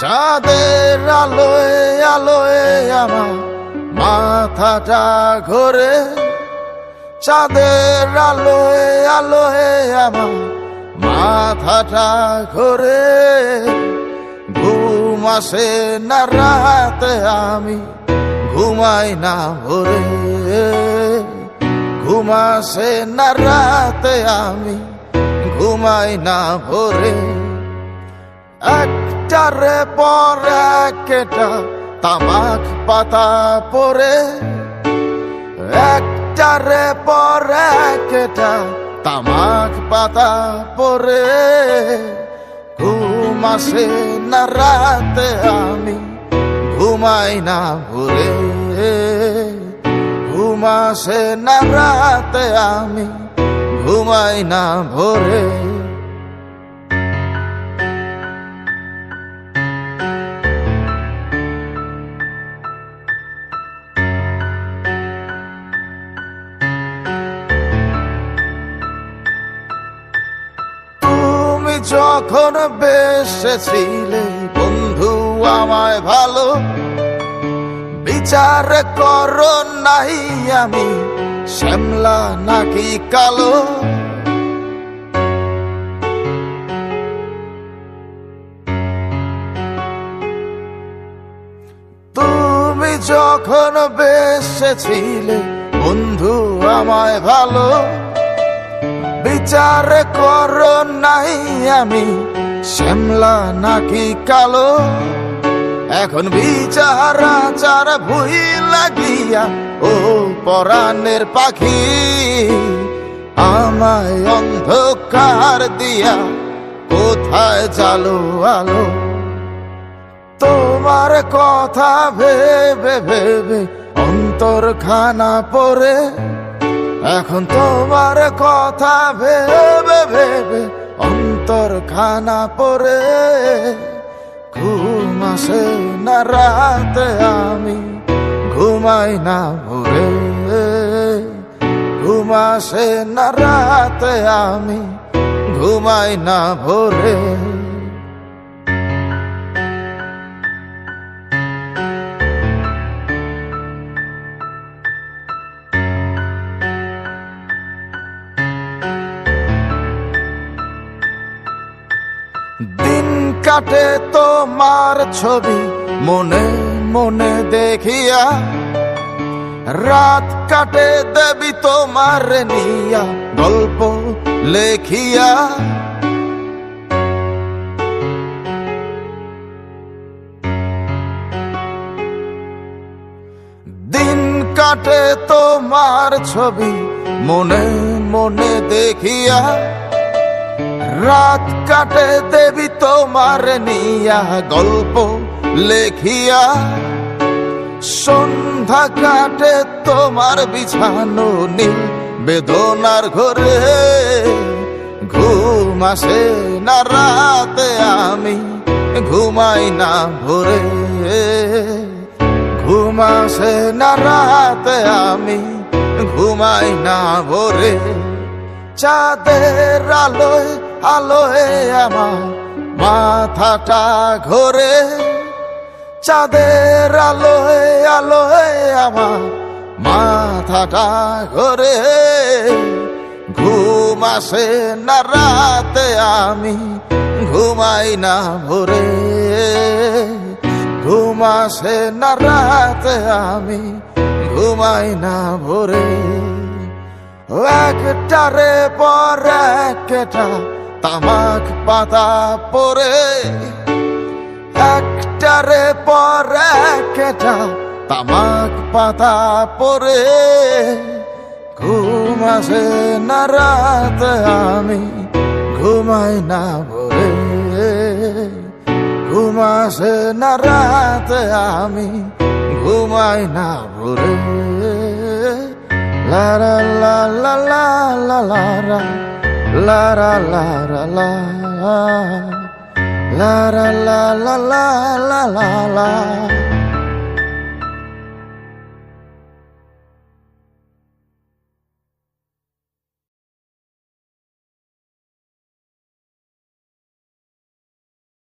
চাঁদের আলোয় আলোয় আমার মাথাটা ঘোরে, চাঁদের আলোয় আলোয় আমার মাথাটা ঘোরে। ঘুম আসে না রাতে, আমি ঘুমাই না ভোরে। ঘুম আসে না রাতে, আমি ঘুমাই না ভোরে। একটারে পর একটা তামাক পাতা পরে, একটারে পর একটা তামাক পাতা পরে। ঘুম আসে না রাতে, আমি ঘুমাই না ভোরে। ঘুম আসে না রাতে, আমি ঘুমাই না ভোরে। যখন বেসেছিলে বন্ধু আমায় ভালো, বিচার করো নাই আমি শ্যামলা নাকি কালো। তুমি যখন বেসেছিলে বন্ধু আমায় ভালো, বিচার করো নাই আমি শ্যামলা নাকি কালো। এখন বিচার আচার ভুই লাগিয়া ও পরাণের পাখি, আমায় অন্ধকার দিয়া কোথায় জালো আলো। তোমার কথা ভেবে ভেবে অন্তর খানা পড়ে, এখন তোমার কথা ভেবে ভেবে অন্তর খানা পড়ে। ঘুম আসে না রাতে, আমি ঘুমাই না ভোরে। ঘুম আসে না রাতে, আমি ঘুমাই না ভোরে। দিন কাটে তোমার ছবি মনে মনে দেখিয়া, রাত কাটে দেবী তোমার নিয়া গল্প লেখিয়া। দিন কাটে তোমার ছবি মনে মনে দেখিয়া, রাত কাটে দেবী তোমার নিয়া গল্প লেখিয়া। সন্ধ্যা কাটে তোমার বিছানো নীল বেদনার ঘরে। ঘুম আসে না রাতে, আমি ঘুমাই না ভোরে। ঘুম আসে না রাতে, আমি ঘুমাই না ভোরে। চাঁদের আলোয় আলোয় আমার মাথাটা ঘোরে, চাঁদের আলোয় আলোয় আমার মাথাটা ঘোরে। ঘুম আসে না রাতে, আমি ঘুমাই না ভোরে। ঘুম আসে না রাতে, আমি ঘুমাই না ভোরে। একটারে পর একটা তামাক পাতা পরে, একটারে পর একটা তামাক পাতা পরে। ঘুম আসে না রাতে, আমি ঘুমাই না ভোরে। ঘুম আসে না রাতে, আমি ঘুমাই না ভোরে। La la la la la la la la la la la la la la la la la la la la